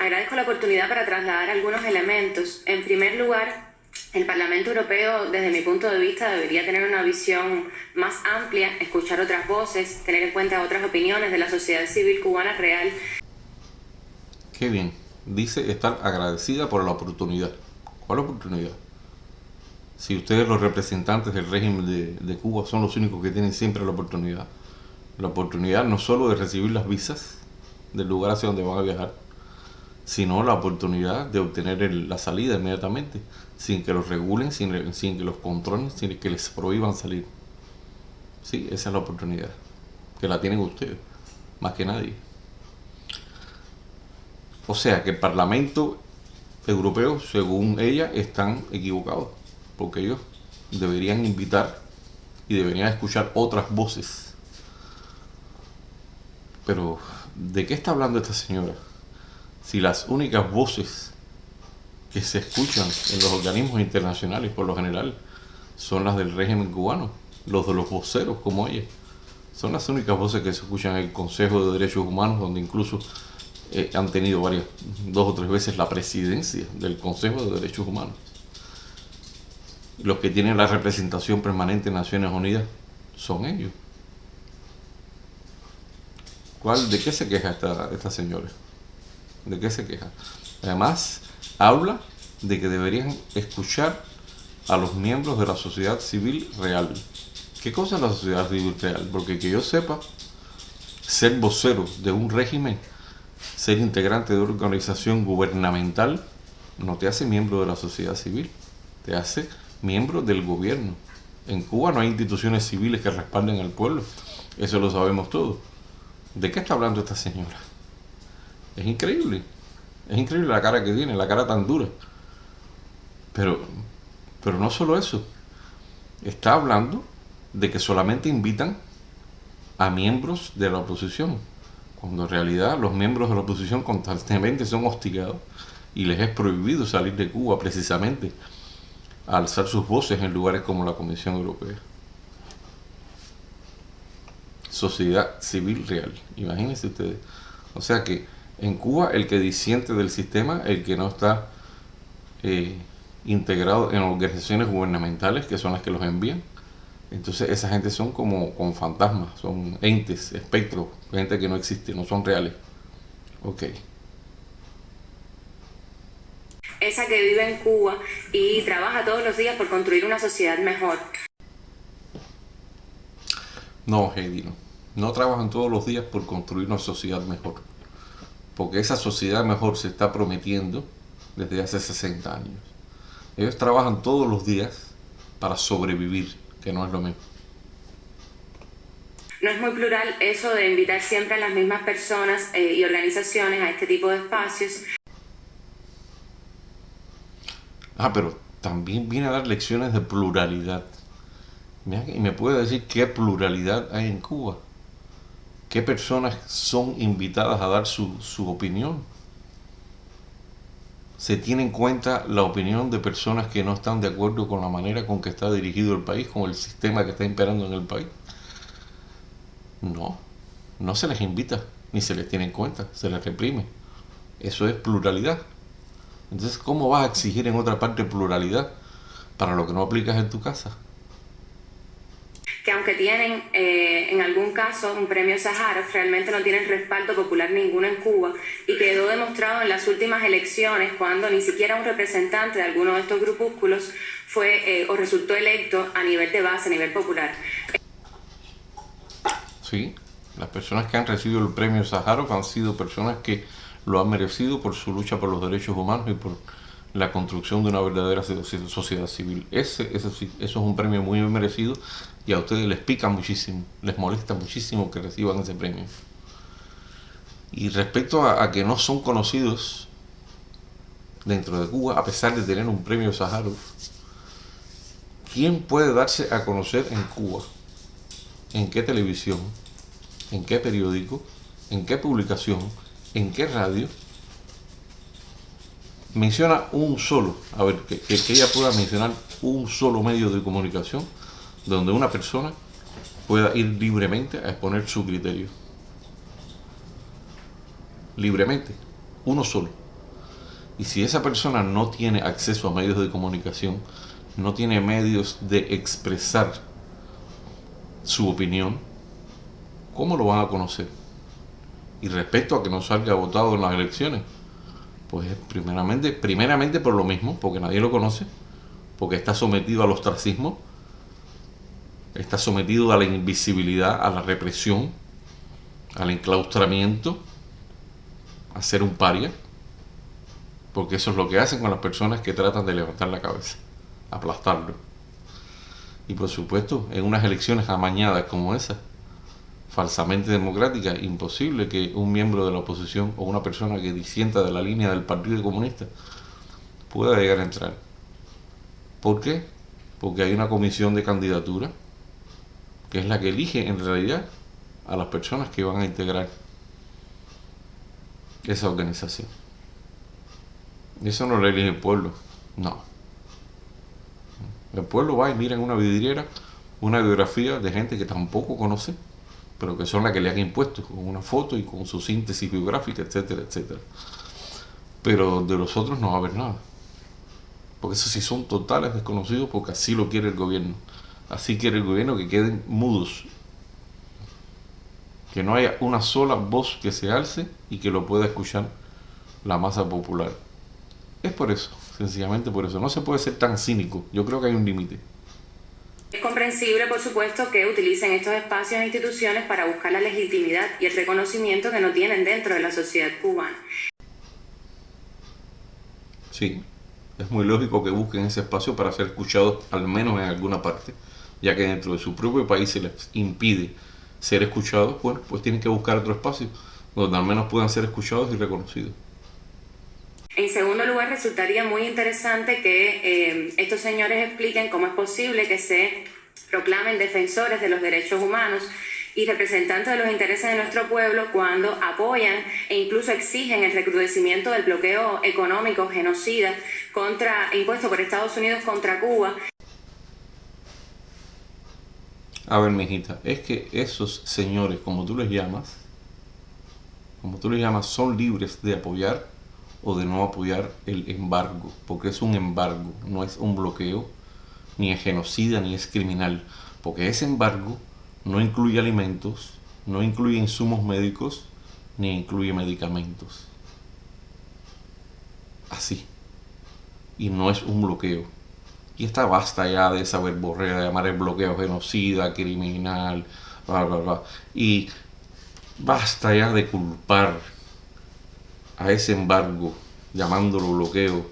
Agradezco la oportunidad para trasladar algunos elementos. En primer lugar, el Parlamento Europeo, desde mi punto de vista, debería tener una visión más amplia, escuchar otras voces, tener en cuenta otras opiniones de la sociedad civil cubana real. Qué bien. Dice estar agradecida por la oportunidad. ¿Cuál oportunidad? Si ustedes, los representantes del régimen de Cuba, son los únicos que tienen siempre la oportunidad. La oportunidad no solo de recibir las visas del lugar hacia donde van a viajar, sino la oportunidad de obtener la salida inmediatamente, sin que los regulen, sin que los controlen, sin que les prohíban salir. Sí, esa es la oportunidad, que la tienen ustedes, más que nadie. O sea que el Parlamento Europeo, según ella, están equivocados, porque ellos deberían invitar y deberían escuchar otras voces. Pero, ¿de qué está hablando esta señora? Si las únicas voces que se escuchan en los organismos internacionales, por lo general, son las del régimen cubano, los de los voceros como ella. Son las únicas voces que se escuchan en el Consejo de Derechos Humanos, donde incluso han tenido dos o tres veces la presidencia del Consejo de Derechos Humanos. Los que tienen la representación permanente en Naciones Unidas son ellos. ¿De qué se queja esta señora? ¿De qué se queja? Además, habla de que deberían escuchar a los miembros de la sociedad civil real. ¿Qué cosa es la sociedad civil real? Porque que yo sepa, ser vocero de un régimen, ser integrante de una organización gubernamental, no te hace miembro de la sociedad civil, te hace miembro del gobierno. En Cuba no hay instituciones civiles que respalden al pueblo, eso lo sabemos todos. ¿De qué está hablando esta señora? Es increíble la cara que tiene, la cara tan dura. Pero no solo eso, está hablando de que solamente invitan a miembros de la oposición, cuando en realidad los miembros de la oposición constantemente son hostigados y les es prohibido salir de Cuba precisamente a alzar sus voces en lugares como la Comisión Europea. Sociedad civil real, imagínense ustedes. O sea que en Cuba el que disiente del sistema, el que no está integrado en organizaciones gubernamentales, que son las que los envían, entonces esa gente son como fantasmas, son entes, espectros, gente que no existe, no son reales. Ok. Esa que vive en Cuba y trabaja todos los días por construir una sociedad mejor. No, Heidi, no trabajan todos los días por construir una sociedad mejor, porque esa sociedad mejor se está prometiendo desde hace 60 años. Ellos trabajan todos los días para sobrevivir, que no es lo mismo. No es muy plural eso de invitar siempre a las mismas personas y organizaciones a este tipo de espacios. Pero también viene a dar lecciones de pluralidad. Y me puede decir qué pluralidad hay en Cuba. ¿Qué personas son invitadas a dar su opinión? ¿Se tiene en cuenta la opinión de personas que no están de acuerdo con la manera con que está dirigido el país, con el sistema que está imperando en el país? No se les invita, ni se les tiene en cuenta, se les reprime. Eso es pluralidad. Entonces, ¿cómo vas a exigir en otra parte pluralidad para lo que no aplicas en tu casa? Que aunque tienen en algún caso un premio Sájarov, realmente no tienen respaldo popular ninguno en Cuba, y quedó demostrado en las últimas elecciones cuando ni siquiera un representante de alguno de estos grupúsculos fue o resultó electo a nivel de base, a nivel popular. Sí, las personas que han recibido el premio Sájarov han sido personas que lo han merecido por su lucha por los derechos humanos y por la construcción de una verdadera sociedad civil. Eso es un premio muy merecido, y a ustedes les pica muchísimo, les molesta muchísimo que reciban ese premio. Y respecto a que no son conocidos dentro de Cuba, a pesar de tener un premio Sájarov, ¿quién puede darse a conocer en Cuba? ¿En qué televisión? ¿En qué periódico? ¿En qué publicación? ¿En qué radio? Menciona un solo, a ver, que ella pueda mencionar un solo medio de comunicación donde una persona pueda ir libremente a exponer su criterio. Libremente, uno solo. Y si esa persona no tiene acceso a medios de comunicación, no tiene medios de expresar su opinión, ¿cómo lo van a conocer? Y respecto a que no salga votado en las elecciones, pues primeramente por lo mismo, porque nadie lo conoce, porque está sometido al ostracismo, está sometido a la invisibilidad, a la represión, al enclaustramiento, a ser un paria, porque eso es lo que hacen con las personas que tratan de levantar la cabeza, aplastarlo. Y por supuesto, en unas elecciones amañadas como esa, falsamente democráticas, imposible que un miembro de la oposición o una persona que disienta de la línea del Partido Comunista pueda llegar a entrar. ¿Por qué? Porque hay una comisión de candidatura que es la que elige en realidad a las personas que van a integrar esa organización. Eso no lo elige el pueblo, no. El pueblo va y mira en una vidriera una biografía de gente que tampoco conoce, pero que son las que le han impuesto, con una foto y con su síntesis biográfica, etcétera, etcétera. Pero de los otros no va a haber nada. Porque esos sí son totales desconocidos, porque así lo quiere el gobierno. Así quiere el gobierno, que queden mudos. Que no haya una sola voz que se alce y que lo pueda escuchar la masa popular. Es por eso, sencillamente por eso. No se puede ser tan cínico. Yo creo que hay un límite. Es comprensible, por supuesto, que utilicen estos espacios e instituciones para buscar la legitimidad y el reconocimiento que no tienen dentro de la sociedad cubana. Sí, es muy lógico que busquen ese espacio para ser escuchados, al menos en alguna parte, ya que dentro de su propio país se les impide ser escuchados. Bueno, pues tienen que buscar otro espacio donde al menos puedan ser escuchados y reconocidos. En segundo lugar, resultaría muy interesante que estos señores expliquen cómo es posible que se proclamen defensores de los derechos humanos y representantes de los intereses de nuestro pueblo cuando apoyan e incluso exigen el recrudecimiento del bloqueo económico genocida impuesto por Estados Unidos contra Cuba. A ver, mijita, es que esos señores, como tú les llamas, son libres de apoyar o de no apoyar el embargo, porque es un embargo, no es un bloqueo, ni es genocida, ni es criminal, porque ese embargo no incluye alimentos, no incluye insumos médicos, ni incluye medicamentos. Así. Y no es un bloqueo. Y está basta ya de esa verborrea de llamar el bloqueo genocida, criminal, bla, bla, bla. Y basta ya de culpar a ese embargo, llamándolo bloqueo,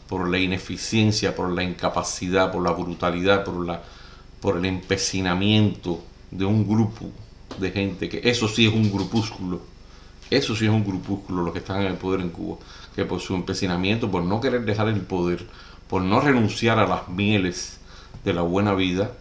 por la ineficiencia, por la incapacidad, por la brutalidad, por el empecinamiento de un grupo de gente, que eso sí es un grupúsculo, los que están en el poder en Cuba, que por su empecinamiento, por no querer dejar el poder, por no renunciar a las mieles de la buena vida,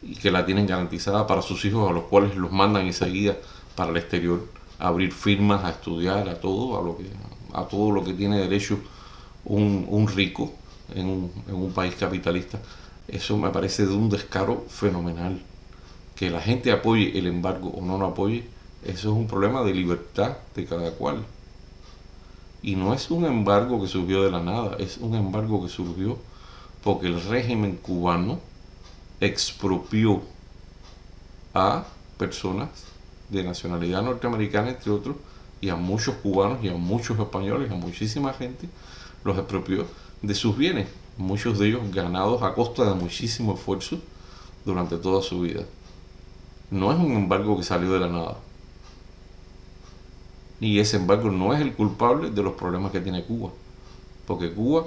y que la tienen garantizada para sus hijos, a los cuales los mandan enseguida para el exterior, a abrir firmas, a estudiar, a todo lo que tiene derecho un rico en un país capitalista. Eso me parece de un descaro fenomenal. Que la gente apoye el embargo o no lo apoye, eso es un problema de libertad de cada cual. Y no es un embargo que surgió de la nada, es un embargo que surgió porque el régimen cubano expropió a personas de nacionalidad norteamericana, entre otros, y a muchos cubanos y a muchos españoles, a muchísima gente, los expropió de sus bienes, muchos de ellos ganados a costa de muchísimo esfuerzo durante toda su vida. No es un embargo que salió de la nada. Y ese embargo no es el culpable de los problemas que tiene Cuba. Porque Cuba,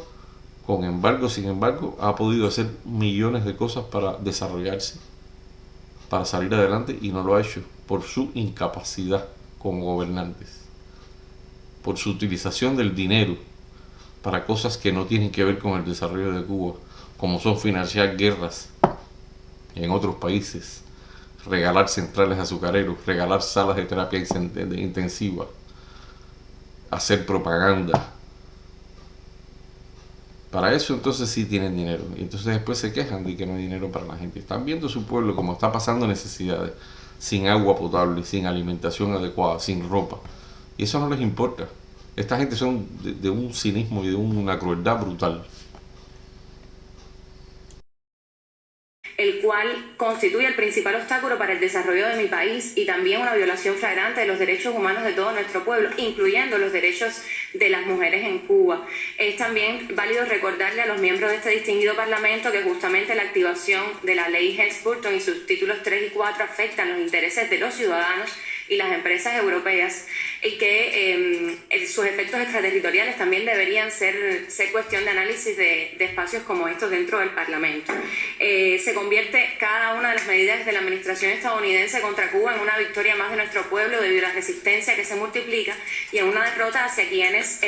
con embargo, sin embargo, ha podido hacer millones de cosas para desarrollarse, para salir adelante, y no lo ha hecho por su incapacidad como gobernantes, por su utilización del dinero para cosas que no tienen que ver con el desarrollo de Cuba, como son financiar guerras en otros países, regalar centrales azucareros, regalar salas de terapia intensiva, hacer propaganda. Para eso entonces sí tienen dinero. Y entonces después se quejan de que no hay dinero para la gente. Están viendo su pueblo como está pasando necesidades, sin agua potable, sin alimentación adecuada, sin ropa. Y eso no les importa. Esta gente son de un cinismo y de una crueldad brutal. El cual constituye el principal obstáculo para el desarrollo de mi país y también una violación flagrante de los derechos humanos de todo nuestro pueblo, incluyendo los derechos de las mujeres en Cuba. Es también válido recordarle a los miembros de este distinguido parlamento que justamente la activación de la ley Helms-Burton y sus títulos 3 y 4 afectan los intereses de los ciudadanos y las empresas europeas, y que sus efectos extraterritoriales también deberían ser cuestión de análisis de espacios como estos dentro del Parlamento. Se convierte cada una de las medidas de la administración estadounidense contra Cuba en una victoria más de nuestro pueblo debido a la resistencia que se multiplica y en una derrota hacia quienes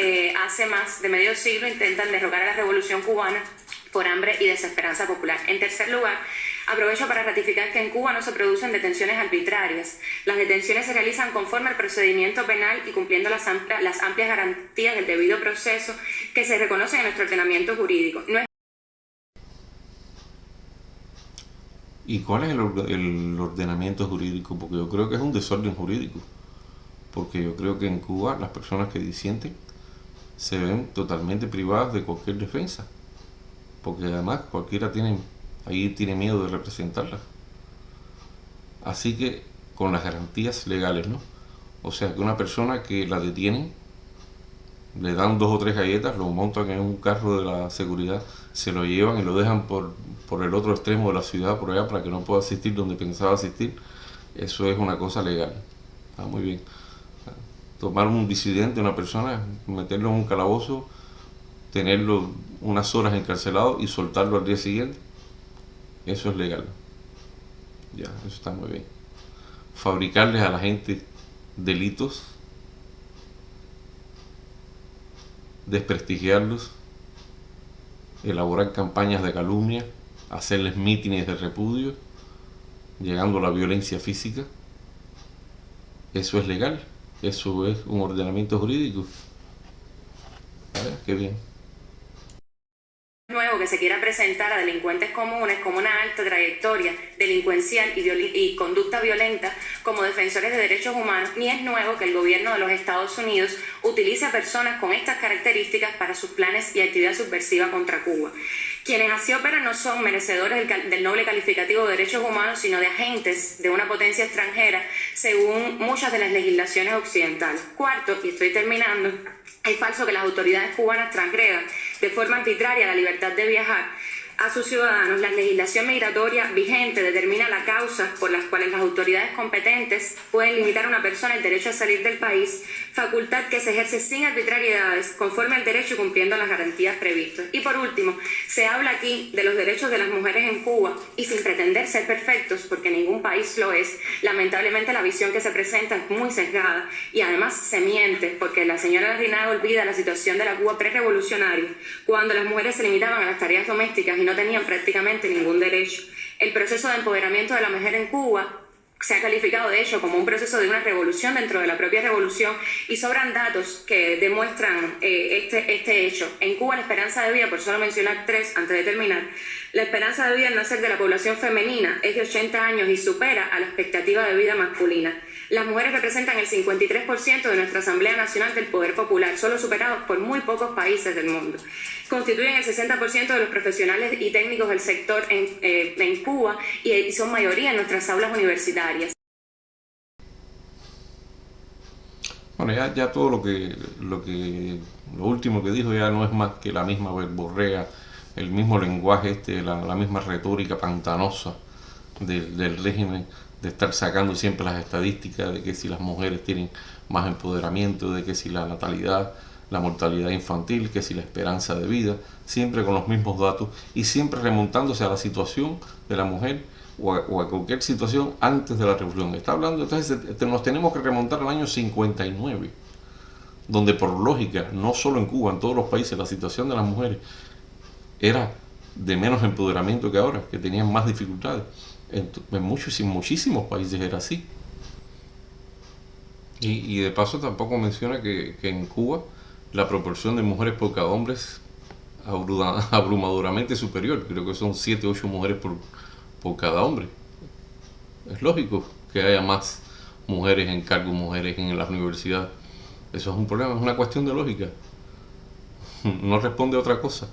hace más de medio siglo intentan derrocar a la revolución cubana por hambre y desesperanza popular. En tercer lugar, aprovecho para ratificar que en Cuba no se producen detenciones arbitrarias. Las detenciones se realizan conforme al procedimiento penal y cumpliendo las amplias garantías del debido proceso que se reconocen en nuestro ordenamiento jurídico. ¿Y cuál es el ordenamiento jurídico? Porque yo creo que es un desorden jurídico. Porque yo creo que en Cuba las personas que disienten se ven totalmente privadas de cualquier defensa. Porque además cualquiera tiene miedo de representarla. Así que con las garantías legales, ¿no? O sea que una persona que la detienen, le dan 2 o 3 galletas, lo montan en un carro de la seguridad, se lo llevan y lo dejan por el otro extremo de la ciudad, por allá, para que no pueda asistir donde pensaba asistir. Eso es una cosa legal. Está muy bien. Tomar un disidente, una persona, meterlo en un calabozo, tenerlo unas horas encarcelado y soltarlo al día siguiente, eso es legal. Ya, eso está muy bien. Fabricarles a la gente delitos, desprestigiarlos, elaborar campañas de calumnia, hacerles mítines de repudio, llegando a la violencia física, eso es legal. Eso es un ordenamiento jurídico. ¿Vale? Qué bien. Nuevo que se quiera presentar a delincuentes comunes como una alta trayectoria delincuencial y conducta violenta como defensores de derechos humanos, ni es nuevo que el gobierno de los Estados Unidos utilice a personas con estas características para sus planes y actividad subversiva contra Cuba. Quienes así operan no son merecedores del noble calificativo de derechos humanos, sino de agentes de una potencia extranjera, según muchas de las legislaciones occidentales. Cuarto, y estoy terminando, es falso que las autoridades cubanas transgredan de forma arbitraria la libertad de viajar a sus ciudadanos. La legislación migratoria vigente determina las causas por las cuales las autoridades competentes pueden limitar a una persona el derecho a salir del país, facultad que se ejerce sin arbitrariedades, conforme al derecho y cumpliendo las garantías previstas. Y por último, se habla aquí de los derechos de las mujeres en Cuba y sin pretender ser perfectos, porque ningún país lo es, lamentablemente la visión que se presenta es muy sesgada y además se miente, porque la señora Larrinaga olvida la situación de la Cuba prerevolucionaria, cuando las mujeres se limitaban a las tareas domésticas y no tenían prácticamente ningún derecho. El proceso de empoderamiento de la mujer en Cuba se ha calificado de hecho como un proceso de una revolución dentro de la propia revolución, y sobran datos que demuestran este hecho. En Cuba la esperanza de vida, por solo mencionar 3 antes de terminar, la esperanza de vida al nacer de la población femenina es de 80 años y supera a la expectativa de vida masculina. Las mujeres representan el 53% de nuestra Asamblea Nacional del Poder Popular, solo superados por muy pocos países del mundo. Constituyen el 60% de los profesionales y técnicos del sector en Cuba y son mayoría en nuestras aulas universitarias. Bueno, ya todo lo último que dijo ya no es más que la misma verborrea, el mismo lenguaje la misma retórica pantanosa del régimen, de estar sacando siempre las estadísticas de que si las mujeres tienen más empoderamiento, de que si la natalidad, la mortalidad infantil, que si la esperanza de vida, siempre con los mismos datos y siempre remontándose a la situación de la mujer o a cualquier situación antes de la revolución. Está hablando, entonces nos tenemos que remontar al año 59, donde por lógica, no solo en Cuba, en todos los países, la situación de las mujeres era de menos empoderamiento que ahora, que tenían más dificultades. En muchísimos países era así. Y de paso tampoco menciona que en Cuba la proporción de mujeres por cada hombre es abrumadoramente superior. Creo que son 7 o 8 mujeres por cada hombre. Es lógico que haya más mujeres en cargo, mujeres en las universidades. Eso es un problema, es una cuestión de lógica. No responde a otra cosa.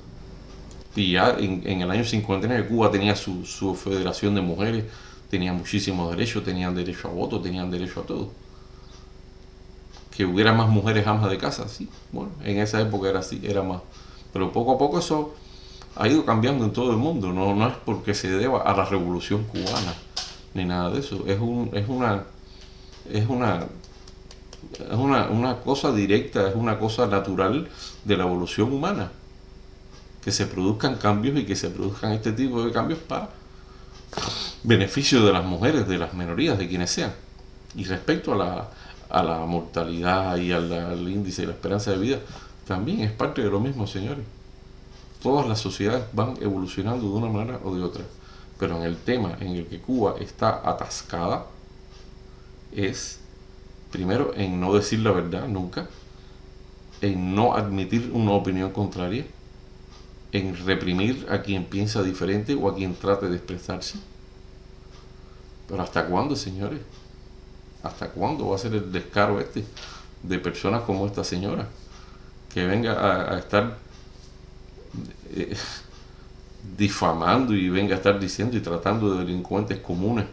Y ya en el año 59 Cuba tenía su federación de mujeres, tenía muchísimos derechos, tenían derecho a voto, tenían derecho a todo. Que hubiera más mujeres amas de casa, sí, bueno, en esa época era así, era más. Pero poco a poco eso ha ido cambiando en todo el mundo, no es porque se deba a la revolución cubana, ni nada de eso, es una cosa directa, es una cosa natural de la evolución humana. Que se produzcan cambios y que se produzcan este tipo de cambios para beneficio de las mujeres, de las minorías, de quienes sean. Y respecto a la mortalidad y al índice de la esperanza de vida, también es parte de lo mismo, señores. Todas las sociedades van evolucionando de una manera o de otra. Pero en el tema en el que Cuba está atascada es, primero, en no decir la verdad nunca, en no admitir una opinión contraria, en reprimir a quien piensa diferente o a quien trate de expresarse. Pero ¿hasta cuándo, señores? ¿Hasta cuándo va a ser el descaro de personas como esta señora? Que venga a estar difamando y venga a estar diciendo y tratando de delincuentes comunes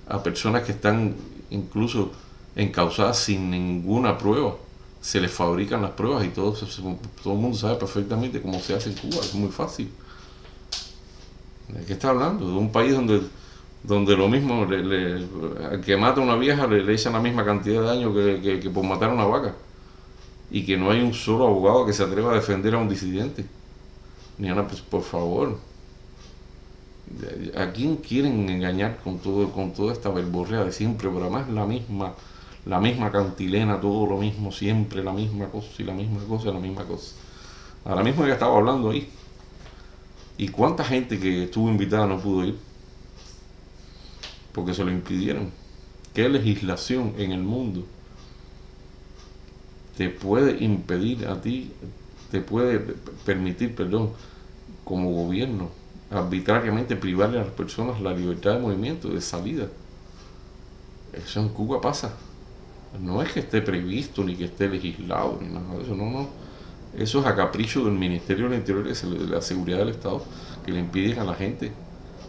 a personas que están incluso encausadas sin ninguna prueba. Se les fabrican las pruebas y todo el mundo sabe perfectamente cómo se hace en Cuba, es muy fácil. ¿De qué está hablando? De un país donde lo mismo, al que mata a una vieja le echan la misma cantidad de daño que por matar a una vaca, y que no hay un solo abogado que se atreva a defender a un disidente, ni a una, pues, por favor. ¿A quién quieren engañar con toda esta verborrea de siempre? Pero además la misma cantilena, todo lo mismo siempre, la misma cosa y la misma cosa y la misma cosa. Ahora mismo ya estaba hablando ahí. ¿Y cuánta gente que estuvo invitada no pudo ir? Porque se lo impidieron. ¿Qué legislación en el mundo te puede impedir a ti, te puede permitir, como gobierno, arbitrariamente privarle a las personas la libertad de movimiento, de salida? Eso en Cuba pasa. No es que esté previsto, ni que esté legislado, ni nada de eso, no. Eso es a capricho del Ministerio del Interior y de la Seguridad del Estado, que le impiden a la gente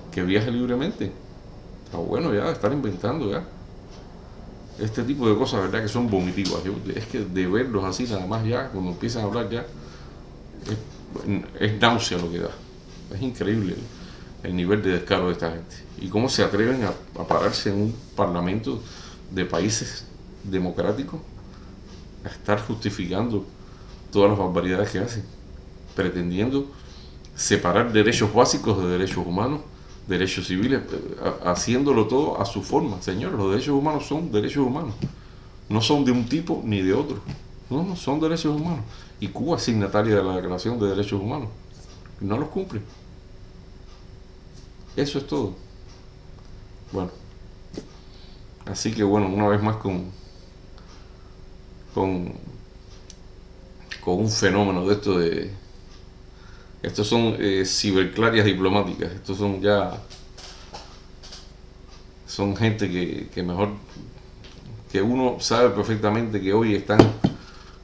que viaje libremente. Está bueno ya, estar inventando ya este tipo de cosas, ¿verdad? Que son vomitivas. Es que de verlos así nada más ya, cuando empiezan a hablar ya, es náusea lo que da. Es increíble el nivel de descaro de esta gente. Y cómo se atreven a pararse en un parlamento de países democráticos a estar justificando todas las barbaridades que hacen, pretendiendo separar derechos básicos de derechos humanos, derechos civiles, haciéndolo todo a su forma. Señores, los derechos humanos son derechos humanos, no son de un tipo ni de otro, no son derechos humanos. Y Cuba es signataria de la Declaración de Derechos Humanos y no los cumple. Eso es todo. Bueno, así que bueno, una vez más con un fenómeno de esto estos son ciberclarias diplomáticas. Estos son gente que mejor, que uno sabe perfectamente que hoy están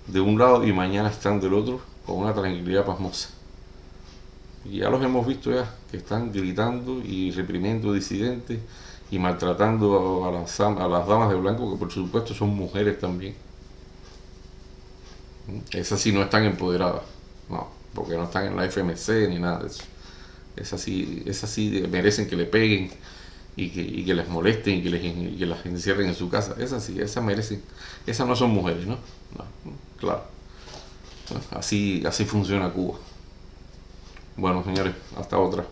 de un lado y mañana están del otro, con una tranquilidad pasmosa. Y ya los hemos visto ya, que están gritando y reprimiendo disidentes y maltratando a las damas de blanco, que por supuesto son mujeres también. Esas sí no están empoderadas, no, porque no están en la FMC ni nada de eso. Esas sí merecen que le peguen y que les molesten y que las encierren en su casa. Esas sí, esas merecen. Esas no son mujeres, ¿no? No, claro. Así funciona Cuba. Bueno, señores, hasta otra.